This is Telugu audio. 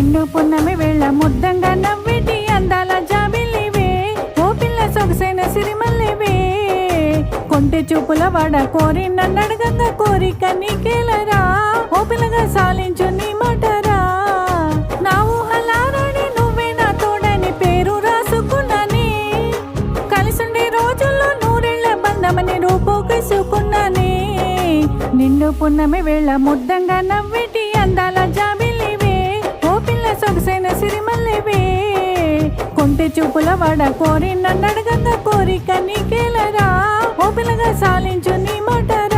నిండు పున్నమి వేళ ముద్దంగా నవ్విటి అందాల జాబిలివే, ఓ పిల్ల సొగసైన సిరిమల్లివే. కొంటె చూపుల వాడ కోరి నన్నడగంగా కోరిక నీకేలరా, ఓ పిల్లగా సాలించు నీ మాటరా. నా ఊహలారాని నువ్వే నా తోడని పేరు రాసుకున్నానే, కలిసుండే రోజుల్లో నూరెళ్ళ బంధమని రూపు కసుకున్నానే. నిండు పున్నమి వేళ ముద్దంగా నవ్విటి అందాల జాబిలివే, ఓ పిల్ల సొగసైన సిరిమల్లివే. కొంటె చూపుల వాడ కోరి నన్నడగంగా కోరిక నీకేలరా, ఓ పిల్లగా సాలించు నీ మాటరా.